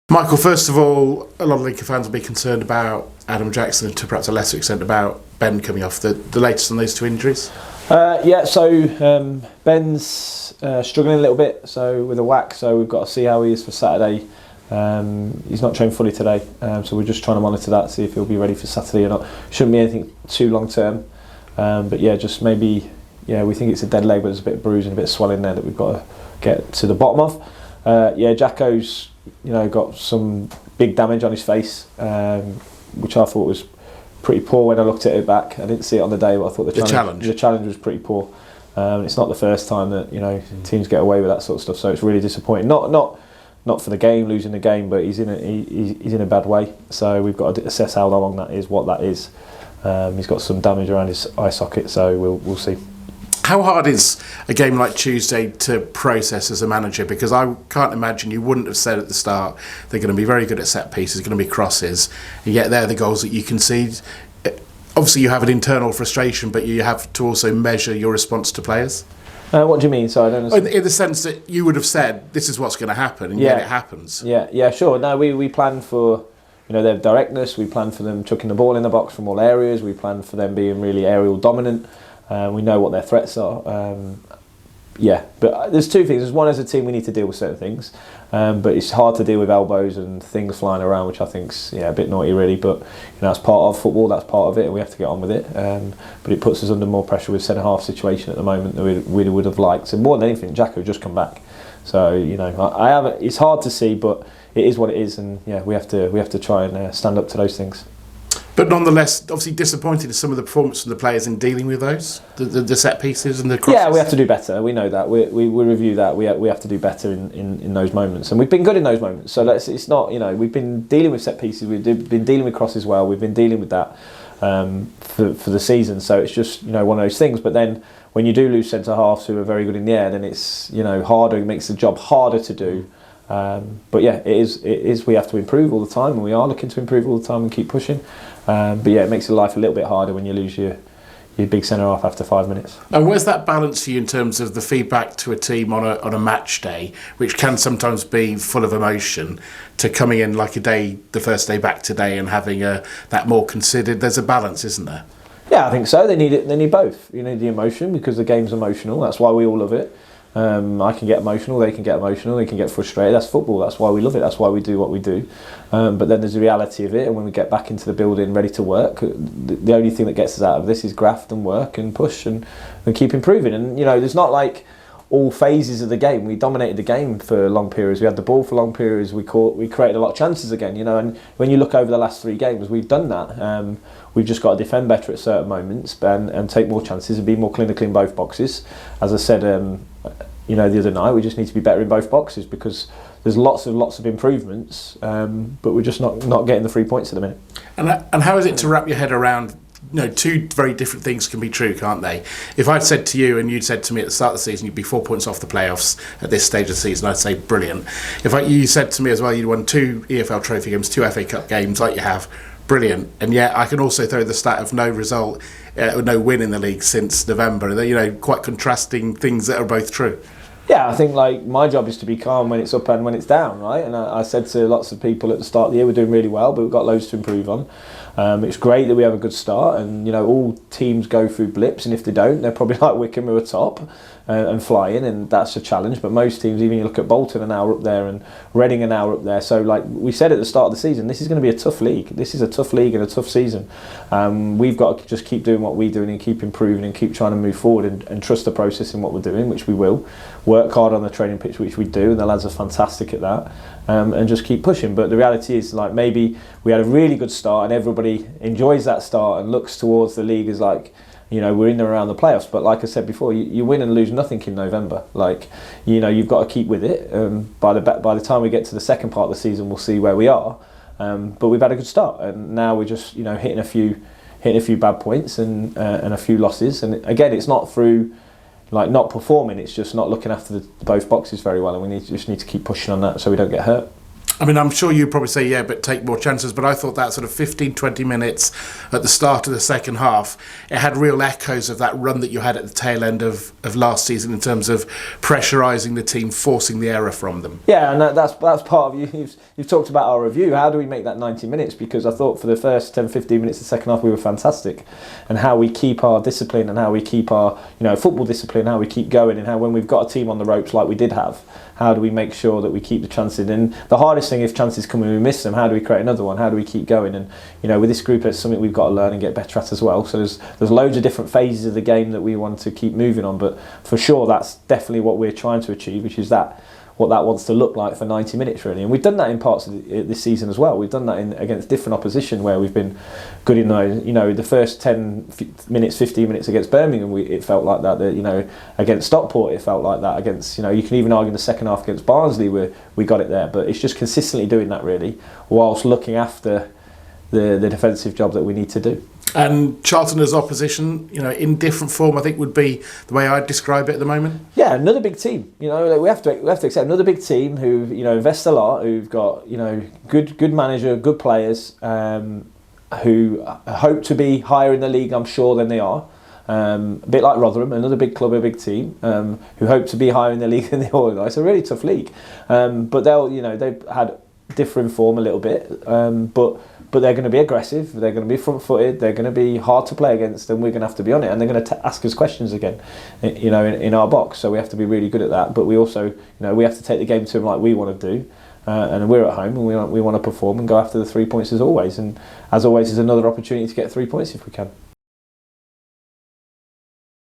Michael, first of all, a lot of Lincoln fans will be concerned about Adam Jackson and to perhaps a lesser extent about Ben coming off. The latest on those two injuries? Ben's struggling a little bit with a whack, so we've got to see how he is for Saturday. He's not trained fully today, so we're just trying to monitor that, see if he'll be ready for Saturday or not. Shouldn't be anything too long term, but just maybe, we think it's a dead leg, but there's a bit of bruise and a bit of swelling there that we've got to get to the bottom of. Jacko's got some big damage on his face, which I thought was pretty poor when I looked at it back. I didn't see it on the day, but I thought the challenge was pretty poor. It's not the first time that teams get away with that sort of stuff, so it's really disappointing. Not for the game, losing the game, but he's in a bad way. So we've got to assess how long that is, what that is. He's got some damage around his eye socket, so we'll see. How hard is a game like Tuesday to process as a manager? Because I can't imagine you wouldn't have said at the start they're going to be very good at set pieces, going to be crosses, and yet they're the goals that you concede. Obviously you have an internal frustration, but you have to also measure your response to players. What do you mean? Sorry, I don't understand. In the sense that you would have said this is what's going to happen, and yet it happens. Yeah, sure. No, we plan for their directness. We plan for them chucking the ball in the box from all areas. We plan for them being really aerial dominant. We know what their threats are. But there's two things. There's one, as a team we need to deal with certain things, but it's hard to deal with elbows and things flying around, which I think's a bit naughty really. But that's part of football. That's part of it, and we have to get on with it. But it puts us under more pressure with centre half situation at the moment than we would have liked. And more than anything, Jacko just come back. So I haven't. It's hard to see, but it is what it is, and we have to try and stand up to those things. But nonetheless, obviously disappointed in some of the performance from the players in dealing with those, the set pieces and the crosses. Yeah, we have to do better. We know that. We review that. We have to do better in those moments, and we've been good in those moments. So it's not we've been dealing with set pieces. We've been dealing with crosses well. We've been dealing with that for the season. So it's just one of those things. But then when you do lose centre halves who are very good in the air, then it's harder. It makes the job harder to do. It is. We have to improve all the time, and we are looking to improve all the time and keep pushing. It makes your life a little bit harder when you lose your big centre half after 5 minutes. And where's that balance for you in terms of the feedback to a team on a match day, which can sometimes be full of emotion, to coming in like the first day back today and having that more considered? There's a balance, isn't there? Yeah, I think so. They need it. They need both. You need the emotion because the game's emotional. That's why we all love it. I can get emotional, they can get emotional, they can get frustrated. That's football, that's why we love it, that's why we do what we do. But then there's the reality of it, and when we get back into the building ready to work, the only thing that gets us out of this is graft and work and push and keep improving. And there's not like all phases of the game. We dominated the game for long periods, we had the ball for long periods, we created a lot of chances again, and when you look over the last 3 games, we've done that. We've just got to defend better at certain moments and take more chances and be more clinical in both boxes. As I said, the other night, we just need to be better in both boxes because there's lots of improvements, but we're just not getting the 3 points at the minute. And how is it to wrap your head around? Two very different things can be true, can't they? If I'd said to you and you'd said to me at the start of the season you'd be 4 points off the playoffs at this stage of the season, I'd say brilliant. If you said to me as well you'd won 2 EFL Trophy games, 2 FA Cup games like you have, brilliant. And yet I can also throw the stat of no result, no win in the league since November. They're quite contrasting things that are both true. Yeah, I think my job is to be calm when it's up and when it's down, right? And I said to lots of people at the start of the year, we're doing really well, but we've got loads to improve on. It's great that we have a good start, and all teams go through blips, and if they don't, they're probably like Wycombe who are top and flying, and that's a challenge. But most teams, even you look at Bolton, are now up there, and Reading are now up there. So like we said at the start of the season, this is going to be a tough league. This is a tough league and a tough season. We've got to just keep doing what we're doing and keep improving and keep trying to move forward and trust the process in what we're doing, which we will. Work hard on the training pitch, which we do, and the lads are fantastic at that. And just keep pushing. But the reality is, maybe we had a really good start and everybody enjoys that start and looks towards the league as we're in and around the playoffs. But like I said before, you win and lose nothing in November. You've got to keep with it. By the time we get to the second part of the season, we'll see where we are. But we've had a good start, and now we're just hitting a few bad points and a few losses. And again, it's not through not performing, it's just not looking after both boxes very well, and we just need to keep pushing on that so we don't get hurt. I mean, I'm sure you'd probably say, yeah, but take more chances. But I thought that sort of 15, 20 minutes at the start of the second half, it had real echoes of that run that you had at the tail end of last season in terms of pressurising the team, forcing the error from them. Yeah, and that's part of you've talked about our review. How do we make that 90 minutes? Because I thought for the first 10, 15 minutes of the second half we were fantastic. And how we keep our discipline and how we keep our football discipline, how we keep going, and how when we've got a team on the ropes like we did have, how do we make sure that we keep the chances? And the hardest thing, if chances come and we miss them, how do we create another one? How do we keep going? And with this group, it's something we've got to learn and get better at as well. So there's loads of different phases of the game that we want to keep moving on. But for sure, that's definitely what we're trying to achieve, which is what that wants to look like for 90 minutes really. And we've done that in parts of this season as well. We've done that against different opposition where we've been good in those. The first 10 minutes, 15 minutes against Birmingham, it felt like that. Against Stockport, it felt like that. Against, you can even argue in the second half against Barnsley where we got it there. But it's just consistently doing that really, whilst looking after the defensive job that we need to do. And Charlton as opposition, in different form, I think would be the way I'd describe it at the moment. Yeah, another big team. We have to accept another big team who invest a lot, who've got good manager, good players, who hope to be higher in the league, I'm sure, than they are. A bit like Rotherham, another big club, a big team, who hope to be higher in the league than they are. It's a really tough league, but they've had differing form a little bit, but they're going to be aggressive, they're going to be front-footed, they're going to be hard to play against, and we're going to have to be on it, and they're going to ask us questions again, in our box. So we have to be really good at that. But we also, we have to take the game to them like we want to do, and we're at home and we want to perform and go after the 3 points as always. And as always, is another opportunity to get 3 points if we can.